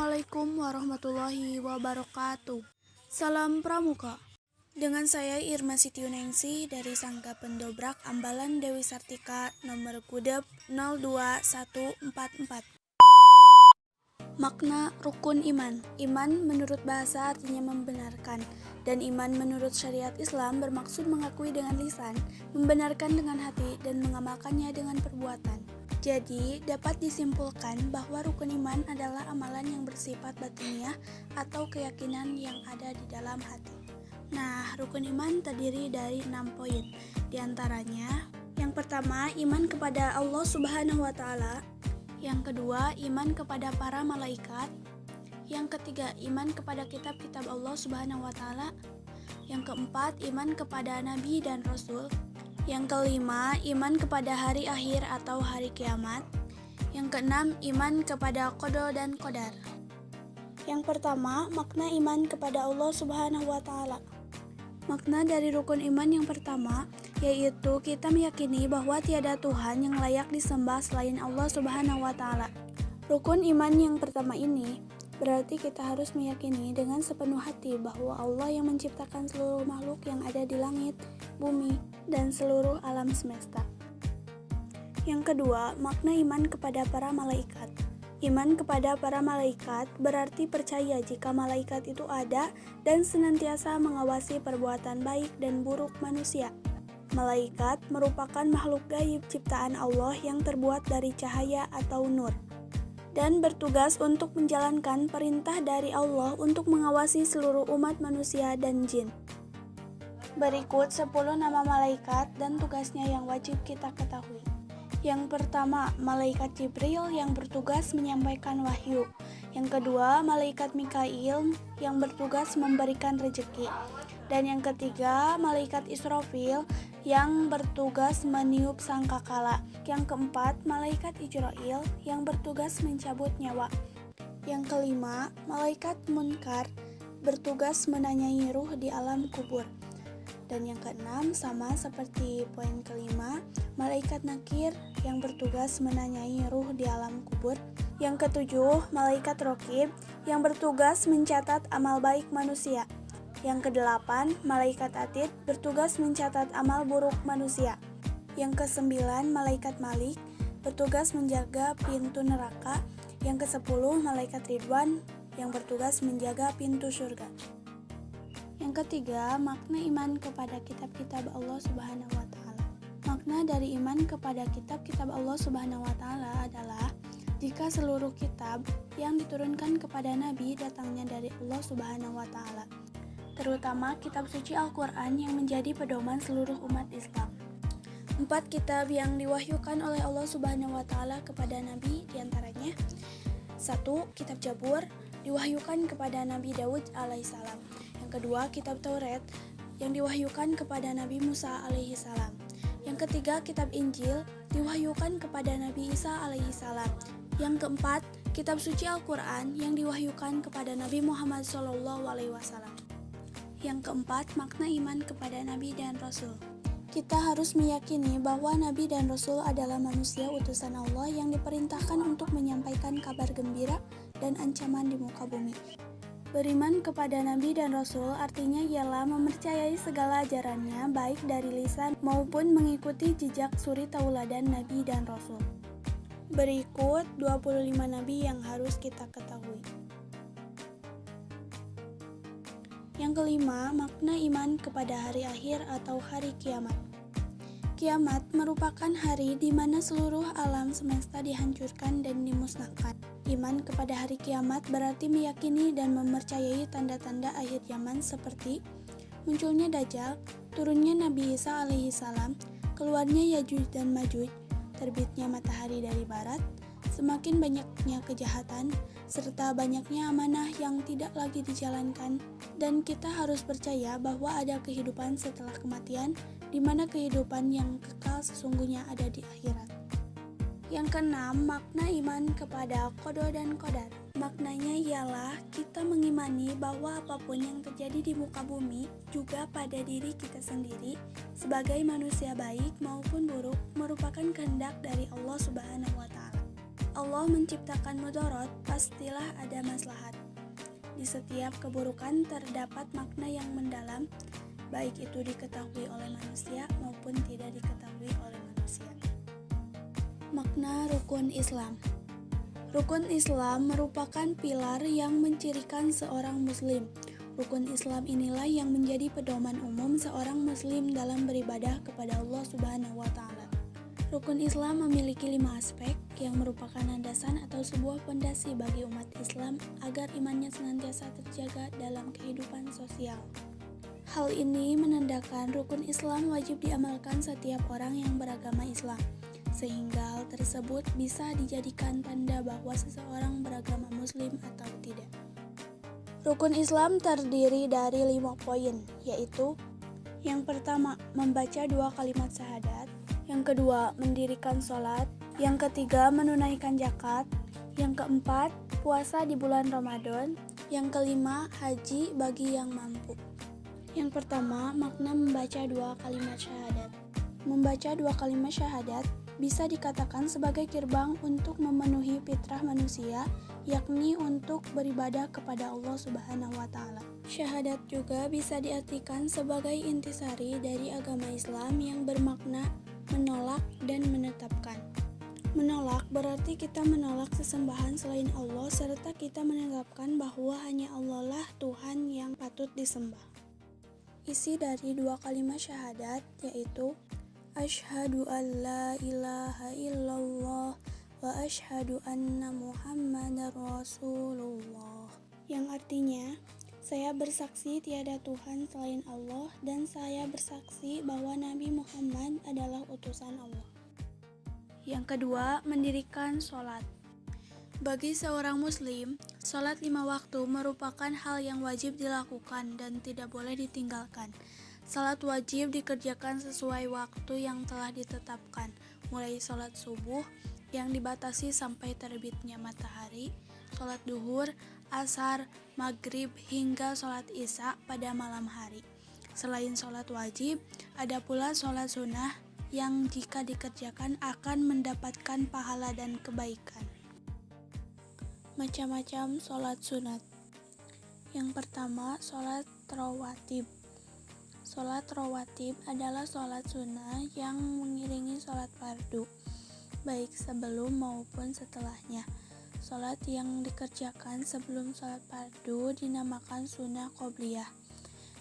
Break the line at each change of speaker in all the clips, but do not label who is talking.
Assalamualaikum warahmatullahi wabarakatuh. Salam Pramuka. Dengan saya Irma Siti Uningsih dari Sangga Pendobrak Ambalan Dewi Sartika nomor Kudep 02144. Makna rukun iman. Iman menurut bahasa artinya membenarkan, dan iman menurut syariat Islam bermaksud mengakui dengan lisan, membenarkan dengan hati, dan mengamalkannya dengan perbuatan. Jadi, dapat disimpulkan bahwa rukun iman adalah amalan yang bersifat batiniah atau keyakinan yang ada di dalam hati. Nah, rukun iman terdiri dari 6 poin. Di antaranya, yang pertama, iman kepada Allah Subhanahu wa Ta'ala. Yang kedua, iman kepada para malaikat. Yang ketiga, iman kepada kitab-kitab Allah Subhanahu wa Ta'ala. Yang keempat, iman kepada nabi dan rasul. Yang kelima, iman kepada hari akhir atau hari kiamat. Yang keenam, iman kepada qada dan qadar. Yang pertama, makna iman kepada Allah Subhanahu wa Ta'ala. Makna dari rukun iman yang pertama yaitu kita meyakini bahwa tiada Tuhan yang layak disembah selain Allah Subhanahu wa Ta'ala. Rukun iman yang pertama ini berarti kita harus meyakini dengan sepenuh hati bahwa Allah yang menciptakan seluruh makhluk yang ada di langit, bumi, dan seluruh alam semesta. Yang kedua, makna iman kepada para malaikat. Iman kepada para malaikat berarti percaya jika malaikat itu ada dan senantiasa mengawasi perbuatan baik dan buruk manusia. Malaikat merupakan makhluk gaib ciptaan Allah yang terbuat dari cahaya atau nur, dan bertugas untuk menjalankan perintah dari Allah untuk mengawasi seluruh umat manusia dan jin. Berikut 10 nama malaikat dan tugasnya yang wajib kita ketahui. Yang pertama, malaikat Jibril yang bertugas menyampaikan wahyu. Yang kedua, malaikat Mikail yang bertugas memberikan rezeki. Dan yang ketiga, malaikat Israfil yang bertugas meniup sangkakala. Yang keempat, malaikat Ijrail yang bertugas mencabut nyawa. Yang kelima, malaikat Munkar bertugas menanyai ruh di alam kubur. Dan yang keenam, sama seperti poin kelima, malaikat Nakir yang bertugas menanyai ruh di alam kubur. Yang ketujuh, malaikat Raqib yang bertugas mencatat amal baik manusia. Yang kedelapan, malaikat Atid bertugas mencatat amal buruk manusia. Yang kesembilan, malaikat Malik bertugas menjaga pintu neraka. Yang kesepuluh, malaikat Ridwan yang bertugas menjaga pintu surga. Yang ketiga, makna iman kepada kitab-kitab Allah Subhanahu wa Ta'ala. Makna dari iman kepada kitab-kitab Allah Subhanahu wa Ta'ala adalah jika seluruh kitab yang diturunkan kepada Nabi datangnya dari Allah Subhanahu wa Ta'ala, terutama kitab suci Al-Quran yang menjadi pedoman seluruh umat Islam. 4 kitab yang diwahyukan oleh Allah Subhanahu wa Ta'ala kepada Nabi diantaranya: 1. Kitab Jabur diwahyukan kepada Nabi Daud alaihissalam. Yang kedua, kitab Taurat yang diwahyukan kepada Nabi Musa alaihissalam. Yang ketiga, kitab Injil diwahyukan kepada Nabi Isa alaihissalam. Yang keempat, kitab suci Al-Quran yang diwahyukan kepada Nabi Muhammad SAW. Yang keempat, makna iman kepada Nabi dan Rasul. Kita harus meyakini bahwa Nabi dan Rasul adalah manusia utusan Allah yang diperintahkan untuk menyampaikan kabar gembira dan ancaman di muka bumi. Beriman kepada Nabi dan Rasul artinya ialah mempercayai segala ajarannya baik dari lisan maupun mengikuti jejak suri tauladan Nabi dan Rasul. Berikut 25 Nabi yang harus kita ketahui. Yang kelima, makna iman kepada hari akhir atau hari kiamat. Kiamat merupakan hari di mana seluruh alam semesta dihancurkan dan dimusnahkan. Iman kepada hari kiamat berarti meyakini dan mempercayai tanda-tanda akhir zaman seperti munculnya Dajjal, turunnya Nabi Isa alaihissalam, keluarnya Yajuj dan Majuj, terbitnya matahari dari barat, semakin banyaknya kejahatan, serta banyaknya amanah yang tidak lagi dijalankan. Dan kita harus percaya bahwa ada kehidupan setelah kematian, di mana kehidupan yang kekal sesungguhnya ada di akhirat. Yang keenam, makna iman kepada qada dan qadar. Maknanya ialah kita mengimani bahwa apapun yang terjadi di muka bumi, juga pada diri kita sendiri, sebagai manusia baik maupun buruk, merupakan kehendak dari Allah Subhanahu wa Ta'ala. Allah menciptakan mudarat, pastilah ada maslahat. Di setiap keburukan terdapat makna yang mendalam, baik itu diketahui oleh manusia maupun tidak diketahui oleh manusia. Makna rukun Islam. Rukun Islam merupakan pilar yang mencirikan seorang muslim. Rukun Islam inilah yang menjadi pedoman umum seorang muslim dalam beribadah kepada Allah Subhanahu wa taala. Rukun Islam memiliki 5 aspek yang merupakan landasan atau sebuah fondasi bagi umat Islam agar imannya senantiasa terjaga dalam kehidupan sosial. Hal ini menandakan rukun Islam wajib diamalkan setiap orang yang beragama Islam, sehingga hal tersebut bisa dijadikan tanda bahwa seseorang beragama muslim atau tidak. Rukun Islam terdiri dari 5 poin, yaitu yang pertama, membaca 2 kalimat syahadat. Yang kedua, mendirikan sholat. Yang ketiga, menunaikan zakat. Yang keempat, puasa di bulan Ramadan. Yang kelima, haji bagi yang mampu. Yang pertama, makna membaca 2 kalimat syahadat. Membaca 2 kalimat syahadat bisa dikatakan sebagai gerbang untuk memenuhi fitrah manusia, yakni untuk beribadah kepada Allah Subhanahu wa taala. Syahadat juga bisa diartikan sebagai intisari dari agama Islam yang bermakna menolak dan menetapkan. Menolak berarti kita menolak sesembahan selain Allah serta kita menetapkan bahwa hanya Allah lah Tuhan yang patut disembah. Isi dari 2 kalimat syahadat yaitu Asyhadu an la ilaha illallah wa asyhadu anna Muhammadar Rasulullah, yang artinya saya bersaksi tiada Tuhan selain Allah dan saya bersaksi bahwa Nabi Muhammad adalah utusan Allah. Yang kedua, mendirikan sholat. Bagi seorang muslim, sholat 5 waktu merupakan hal yang wajib dilakukan dan tidak boleh ditinggalkan. Salat wajib dikerjakan sesuai waktu yang telah ditetapkan, mulai sholat subuh yang dibatasi sampai terbitnya matahari, sholat duhur, asar, maghrib, hingga sholat isya pada malam hari. Selain sholat wajib, ada pula sholat sunnah yang jika dikerjakan akan mendapatkan pahala dan kebaikan. Macam-macam sholat sunat. Yang pertama, sholat rawatib. Sholat rawatib adalah sholat sunnah yang mengiringi sholat fardu, baik sebelum maupun setelahnya. Sholat yang dikerjakan sebelum sholat fardu dinamakan sunnah qobliyah,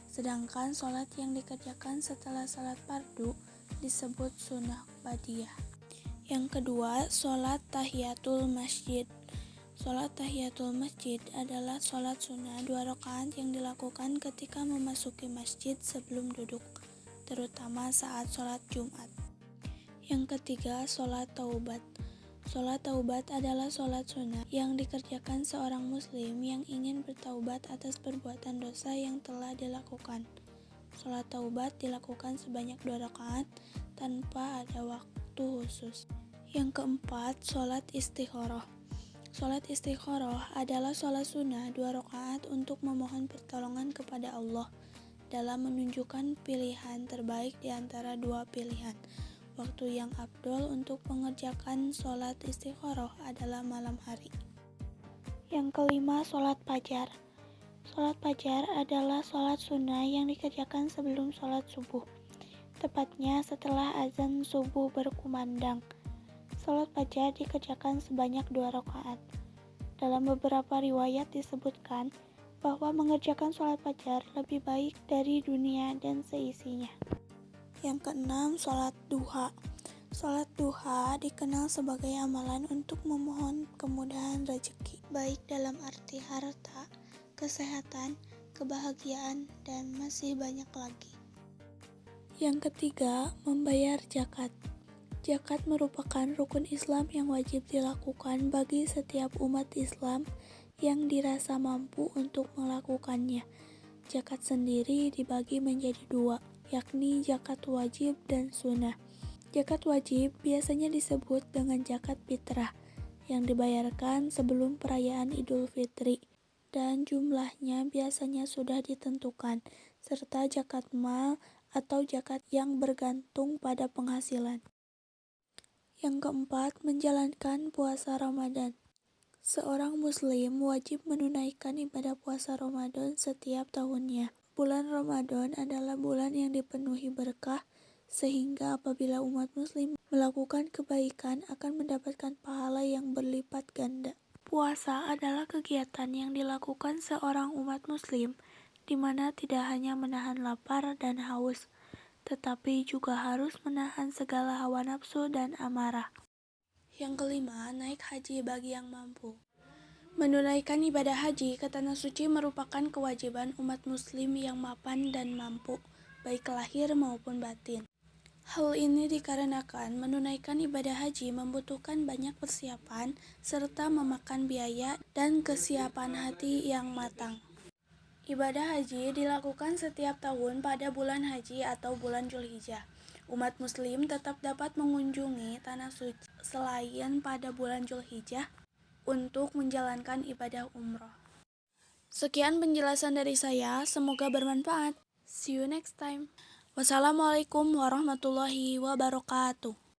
sedangkan sholat yang dikerjakan setelah sholat fardu disebut sunnah ba'diyah. Yang kedua, sholat tahiyatul masjid. Sholat tahiyatul masjid adalah sholat sunnah 2 rakaat yang dilakukan ketika memasuki masjid sebelum duduk, terutama saat sholat Jumat. Yang ketiga, sholat taubat. Sholat taubat adalah sholat sunnah yang dikerjakan seorang muslim yang ingin bertaubat atas perbuatan dosa yang telah dilakukan. Sholat taubat dilakukan sebanyak 2 rakaat tanpa ada waktu khusus. Yang keempat, sholat istikharah. Sholat istikharah adalah sholat sunnah 2 rakaat untuk memohon pertolongan kepada Allah dalam menunjukkan pilihan terbaik di antara 2 pilihan. Waktu yang afdol untuk mengerjakan sholat istikharah adalah malam hari. Yang kelima, sholat fajar. Sholat fajar adalah sholat sunnah yang dikerjakan sebelum sholat subuh, tepatnya setelah azan subuh berkumandang. Sholat fajar dikerjakan sebanyak 2 rakaat. Dalam beberapa riwayat disebutkan bahwa mengerjakan sholat fajar lebih baik dari dunia dan seisinya. Yang keenam, sholat duha. Sholat duha dikenal sebagai amalan untuk memohon kemudahan rezeki, baik dalam arti harta, kesehatan, kebahagiaan, dan masih banyak lagi. Yang ketiga, membayar zakat. Zakat merupakan rukun Islam yang wajib dilakukan bagi setiap umat Islam yang dirasa mampu untuk melakukannya. Zakat sendiri dibagi menjadi 2, yakni zakat wajib dan sunnah. Zakat wajib biasanya disebut dengan zakat fitrah yang dibayarkan sebelum perayaan Idul Fitri dan jumlahnya biasanya sudah ditentukan, serta zakat mal atau zakat yang bergantung pada penghasilan. Yang keempat, menjalankan puasa Ramadan. Seorang muslim wajib menunaikan ibadah puasa Ramadan setiap tahunnya. Bulan Ramadan adalah bulan yang dipenuhi berkah, sehingga apabila umat muslim melakukan kebaikan akan mendapatkan pahala yang berlipat ganda. Puasa adalah kegiatan yang dilakukan seorang umat muslim, di mana tidak hanya menahan lapar dan haus, tetapi juga harus menahan segala hawa nafsu dan amarah. Yang kelima, naik haji bagi yang mampu. Menunaikan ibadah haji ke Tanah Suci merupakan kewajiban umat muslim yang mapan dan mampu, baik lahir maupun batin. Hal ini dikarenakan menunaikan ibadah haji membutuhkan banyak persiapan serta memakan biaya dan kesiapan hati yang matang. Ibadah haji dilakukan setiap tahun pada bulan haji atau bulan Zulhijjah. Umat muslim tetap dapat mengunjungi Tanah Suci selain pada bulan Zulhijjah untuk menjalankan ibadah umroh. Sekian penjelasan dari saya, semoga bermanfaat. See you next time. Wassalamualaikum warahmatullahi wabarakatuh.